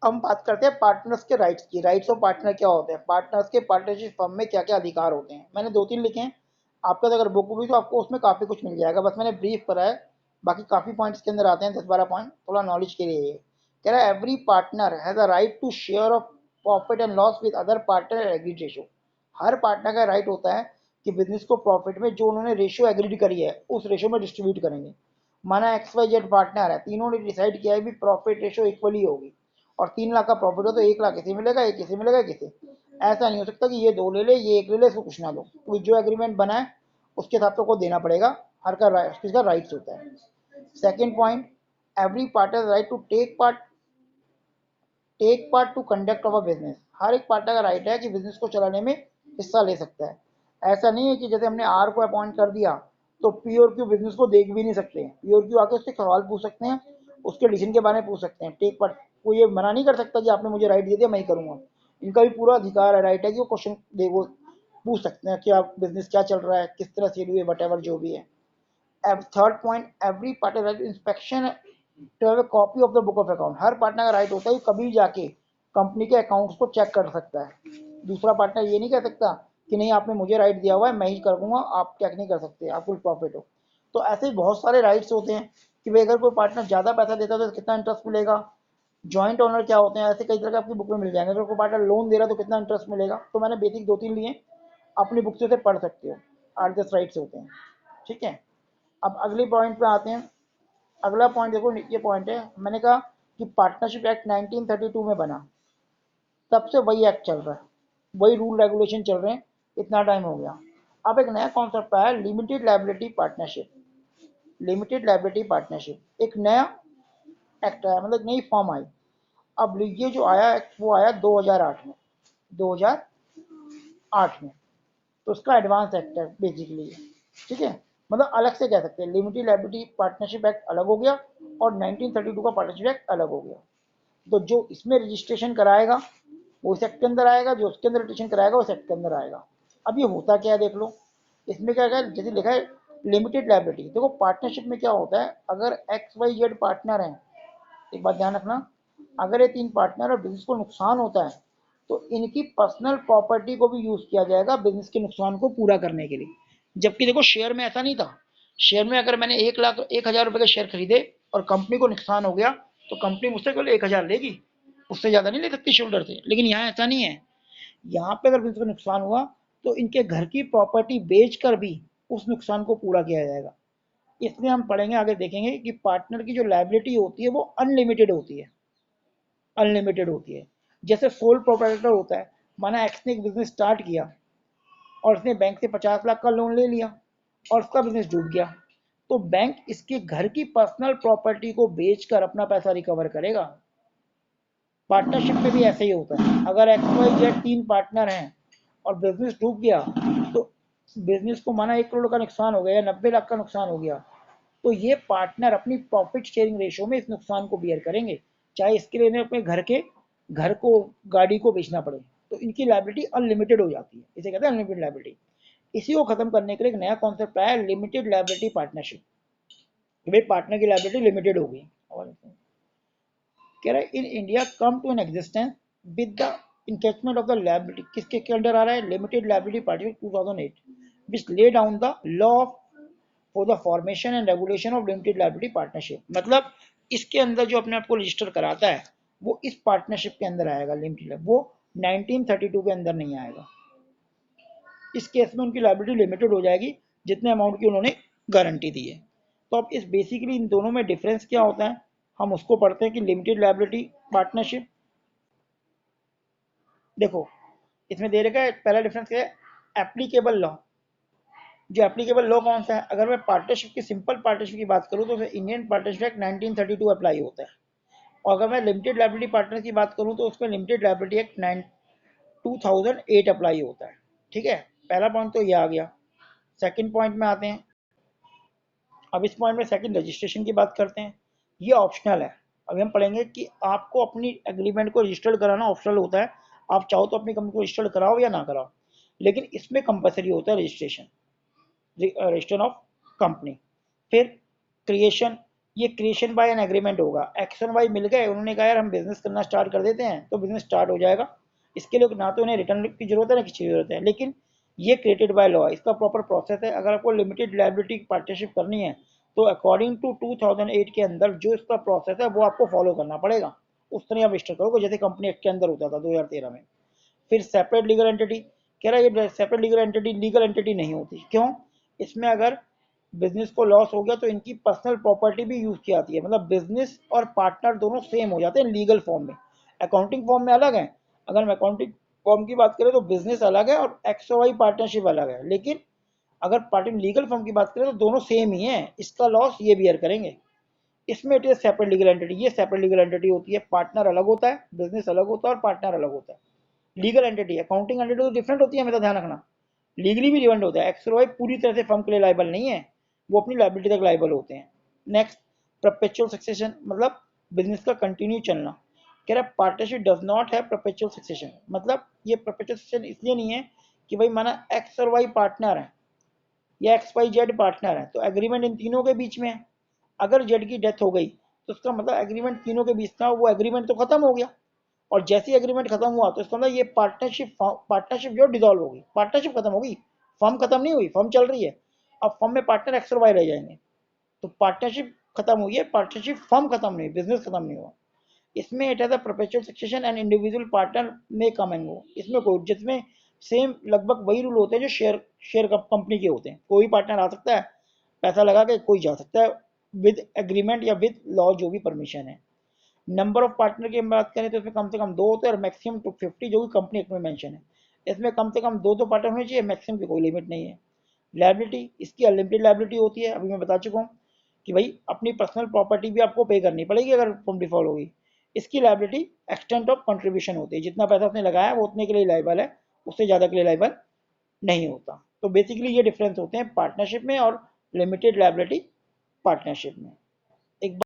हम बात करते हैं पार्टनर्स के राइट्स की। राइट्स ऑफ पार्टनर क्या होते हैं, पार्टनर्स के पार्टनरशिप फर्म में क्या क्या अधिकार होते हैं। मैंने 2-3 लिखे हैं, आपका अगर बुक होगी तो आपको उसमें काफ़ी कुछ मिल जाएगा, बस मैंने ब्रीफ करा है। बाकी काफ़ी पॉइंट्स के अंदर आते हैं, 10-12 पॉइंट थोड़ा नॉलेज के लिए। कह रहा है every partner has a right to share of profit and loss with other partner at agreed ratio. हर पार्टनर का राइट होता है कि बिजनेस को प्रॉफिट में जो उन्होंने रेशियो एग्रीड करी है उस रेशियो में डिस्ट्रीब्यूट करेंगे। माना XYZ पार्टनर है, तीनों ने डिसाइड किया है भी प्रॉफिट रेशियो इक्वली होगी, और 3 लाख का प्रॉफिट हो तो 1 लाख किसे मिलेगा, एक किसे मिलेगा, किसे। ऐसा नहीं हो सकता कि ये 2 ले ले, ये 1 ले ले, इसको कुछ ना दो। तो जो एग्रीमेंट बना है उसके हिसाब से को देना पड़ेगा। हर का किसका राइट्स होता है। Second point, every partner right to take part to conduct of a business. हर एक पार्टनर का राइट है कि बिजनेस को चलाने में हिस्सा ले सकता है। ऐसा नहीं है कि जैसे हमने आर को अपॉइंट कर दिया तो पी और क्यू बिजनेस को देख भी नहीं सकते हैं। पी और क्यू आके उससे सवाल पूछ सकते हैं, उसके डिसीजन के बारे में पूछ सकते हैं। टेक पार्ट को ये मना नहीं कर सकता कि आपने मुझे राइट दे दिया मैं ही करूँगा। इनका भी पूरा अधिकार है, राइट है कि वो क्वेश्चन दे, वो पूछ सकते हैं कि आप बिजनेस क्या चल रहा है, किस तरह से हुई है, वट एवर जो भी है। Third point, every partner right inspection to have a copy of the book of account. हर पार्टनर का राइट होता है कभी जाके कंपनी के अकाउंट्स को चेक कर सकता है। दूसरा पार्टनर ये नहीं कह सकता कि नहीं आपने मुझे राइट दिया हुआ है मैं ही करूँगा, आप चेक नहीं कर सकते, आपको प्रॉफिट हो। तो ऐसे बहुत सारे राइट्स होते हैं कि भाई अगर कोई पार्टनर ज़्यादा पैसा देता है तो कितना इंटरेस्ट मिलेगा। जॉइंट ओनर क्या होते हैं, ऐसे कई तरह के आपकी बुक में मिल जाएंगे। अगर कोई पार्टनर लोन दे रहा है तो कितना इंटरेस्ट मिलेगा। तो मैंने बेसिक 2-3 लिए, अपनी बुक से पढ़ सकते हो। 8-10 राइट्स होते हैं, ठीक है। अब अगले पॉइंट पे आते हैं। अगला पॉइंट देखो, ये पॉइंट है, मैंने कहा कि पार्टनरशिप एक्ट 1932 में बना, तब से वही एक्ट चल रहा है, वही रूल रेगुलेशन चल रहे हैं, इतना टाइम हो गया। अब एक नया कॉन्सेप्ट आया, limited liability partnership. Limited liability partnership एक नया एक्ट आया, मतलब नई फॉर्म आई। अब ये जो आया वो आया 2008 में, 2008 में। तो उसका एडवांस एक्ट है बेसिकली, ठीक है। मतलब अलग से कह सकते हैं, लिमिटेड लायबिलिटी पार्टनरशिप एक्ट अलग हो गया और 1932 का पार्टनरशिप एक्ट अलग हो गया। तो जो इसमें रजिस्ट्रेशन कराएगा वो इस एक्ट के अंदर आएगा, जो उसके अंदर रजिस्ट्रेशन कराएगा उस एक्ट के अंदर आएगा। अब ये होता क्या है देख लो, इसमें क्या है, जैसे लिखा है लिमिटेड लायबिलिटी। देखो पार्टनरशिप में क्या होता है, अगर XYZ पार्टनर हैं, एक बात ध्यान रखना, अगर ये 3 पार्टनर और बिजनेस को नुकसान होता है तो इनकी पर्सनल प्रॉपर्टी को भी यूज किया जाएगा बिजनेस के नुकसान को पूरा करने के लिए। जबकि देखो शेयर में ऐसा नहीं था। शेयर में अगर मैंने 1,00,000 के शेयर खरीदे और कंपनी को नुकसान हो गया तो कंपनी मुझसे केवल 1,000 लेगी, उससे ज्यादा नहीं ले सकती शोल्डर से। लेकिन यहाँ ऐसा नहीं है। यहाँ पे अगर बिजनेस को नुकसान हुआ तो इनके घर की प्रॉपर्टी बेच कर भी उस नुकसान को पूरा किया जाएगा। इसलिए हम पढ़ेंगे आगे, देखेंगे कि पार्टनर की जो लायबिलिटी होती है वो अनलिमिटेड होती है। अनलिमिटेड होती है। जैसे सोल प्रोप्राइटर होता है, माना एक्स ने एक बिजनेस स्टार्ट किया और उसने बैंक से 50 लाख का लोन ले लिया और उसका बिजनेस डूब गया, तो बैंक इसके घर की पर्सनल प्रॉपर्टी को बेचकर अपना पैसा रिकवर करेगा। पार्टनरशिप में भी ऐसे ही होता है। अगर XYZ 3 पार्टनर हैं और बिजनेस डूब गया तो बिजनेस को माना 1 करोड़ का नुकसान हो गया या 90 लाख का नुकसान हो गया, तो ये पार्टनर अपनी प्रॉफिट शेयरिंग रेशियो में इस नुकसान को बियर करेंगे, चाहे इसके लिए अपने घर को, गाड़ी को बेचना पड़े। तो इनकी लायबिलिटी अनलिमिटेड हो जाती है, इसे कहते हैं अनलिमिटेड लायबिलिटी। इसी को खत्म करने के लिए एक नया कॉन्सेप्ट आया, लिमिटेड लायबिलिटी पार्टनरशिप। भाई पार्टनर की लायबिलिटी लिमिटेड होगी। कह रहा है in India come to an existence with the enactment of the liability. किसके अंडर आ रहा है, limited liability partnership 2008 which lay down the law for the formation and regulation of limited liability partnership. मतलब इसके अंदर जो अपने आप को रजिस्टर कराता है वो इस पार्टनरशिप के अंदर आएगा लिमिटेड, वो 1932 के अंदर नहीं आएगा। इस केस में उनकी लायबिलिटी लिमिटेड हो जाएगी जितने अमाउंट की उन्होंने गारंटी दी है। तो अब इस बेसिकली इन दोनों में डिफरेंस क्या होता है हम उसको पढ़ते हैं कि लिमिटेड लायबिलिटी पार्टनरशिप, देखो इसमें दे रखा है पहला डिफरेंस क्या है, एप्लीकेबल लॉ। जो एप्लीकेबल लॉ कौन सा है, अगर मैं पार्टनरशिप की सिंपल पार्टनरशिप की बात करूं तो इंडियन पार्टनरशिप एक्ट 1932 अप्लाई होता है। और अगर मैं लिमिटेड लायबिलिटी पार्टनर की बात करूं तो उसमें लिमिटेड लायबिलिटी एक्ट 2008 अप्लाई होता है। ठीक है, पहला पॉइंट तो ये आ गया। सेकंड पॉइंट में आते हैं। अब इस पॉइंट में सेकंड रजिस्ट्रेशन की बात करते हैं। ये ऑप्शनल है। अभी हम पढ़ेंगे कि आपको अपनी एग्रीमेंट को रजिस्टर्ड कराना ऑप्शनल होता है। आप चाहो तो अपनी कंपनी को रजिस्टर्ड कराओ या ना कराओ, लेकिन इसमें कंपलसरी होता है रजिस्ट्रेशन, रजिस्ट्रेशन ऑफ कंपनी। फिर क्रिएशन, ये क्रिएशन बाय एन एग्रीमेंट होगा। एक्स और वाई मिल गए, उन्होंने कहा यार हम बिजनेस करना स्टार्ट कर देते हैं, तो बिजनेस स्टार्ट हो जाएगा। इसके लिए ना तो उन्हें रिटर्न की जरूरत है ना किसी की जरूरत है, लेकिन ये क्रिएटेड बाय लॉ है, इसका प्रॉपर प्रोसेस है। अगर आपको लिमिटेड लायबिलिटी पार्टनरशिप करनी है तो अकॉर्डिंग टू 2008 के अंदर जो इसका प्रोसेस है वो आपको फॉलो करना पड़ेगा, उस तरह आप रजिस्टर करोगे जैसे कंपनी एक्ट के अंदर होता था 2013 में। फिर सेपरेट लीगल एंटिटी, कह रहा है ये सेपरेट लीगल एंटिटी नहीं होती। क्यों? इसमें अगर बिजनेस को लॉस हो गया तो इनकी पर्सनल प्रॉपर्टी भी यूज की जाती है, मतलब बिजनेस और पार्टनर दोनों सेम हो जाते हैं लीगल फॉर्म में। अकाउंटिंग फॉर्म में अलग है, अगर हम अकाउंटिंग फॉर्म की बात करें तो बिजनेस अलग है और एक्स वाई पार्टनरशिप अलग है, लेकिन अगर पार्टी लीगल फॉर्म की बात करें तो दोनों सेम ही है, इसका लॉस ये बियर करेंगे। इसमें it is separate legal entity, ये सेपरेट लीगल एंटिटी होती है। पार्टनर अलग होता है, बिजनेस अलग होता है और पार्टनर अलग होता है। लीगल एंटिटी, अकाउंटिंग एंटिटी तो डिफरेंट होती है, हमें तो ध्यान रखना। लीगली भी डिफरेंट होता है, एक्स वाई पूरी तरह से फर्म के लिए लाइबल नहीं है, वो अपनी लाइबिलिटी तक लाइबल होते हैं। नेक्स्ट, परपेचुअल सक्सेशन, मतलब बिजनेस का कंटिन्यू चलना। कह रहा है पार्टनरशिप डज नॉट है परपेचुअल सक्सेशन, मतलब ये परपेचुअल सक्सेशन इसलिए नहीं है कि भाई माना एक्स और वाई पार्टनर है या एक्स वाई जेड पार्टनर है, तो एग्रीमेंट इन तीनों के बीच में है। अगर जेड की डेथ हो गई तो उसका मतलब एग्रीमेंट तीनों के बीच था, वो एग्रीमेंट तो खत्म हो गया। और जैसे ही एग्रीमेंट खत्म हुआ तो इसका मतलब ये पार्टनरशिप जो डिसॉल्व होगी, पार्टनरशिप खत्म होगी, फर्म खत्म नहीं हुई, फर्म चल रही है। अब फर्म में पार्टनर एक्स और वाई रह जाएंगे, तो पार्टनरशिप खत्म हुई है, पार्टनरशिप फर्म खत्म नहीं, बिजनेस खत्म नहीं हुआ। इसमें it has a perpetual succession and individual partner में कम एंड गो, इसमें कोई, जिसमें सेम लगभग वही रूल होते हैं जो शेयर कंपनी के होते हैं। कोई पार्टनर आ सकता है, पैसा लगा के कोई जा सकता है, विद एग्रीमेंट या विद लॉ जो भी परमिशन है। नंबर ऑफ पार्टनर की बात करें तो इसमें कम से कम दो होते हैं और मैक्सिमम 250 जो कि कंपनी एक्ट में मेंशन है। इसमें कम से कम दो पार्टनर होने चाहिए, मैक्सिमम की कोई लिमिट नहीं है। लायबिलिटी, इसकी अनलिमिटेड लायबिलिटी होती है, अभी मैं बता चुका हूँ कि भाई अपनी पर्सनल प्रॉपर्टी भी आपको पे करनी पड़ेगी अगर फर्म डिफॉल्ट होगी। इसकी लायबिलिटी एक्सटेंट ऑफ कंट्रीब्यूशन होती है, जितना पैसा उसने लगाया वो उतने के लिए लाइबल है, उससे ज़्यादा के लिए लाइबल नहीं होता। तो बेसिकली ये डिफरेंस होते हैं पार्टनरशिप में और लिमिटेड लायबिलिटी पार्टनरशिप में। एक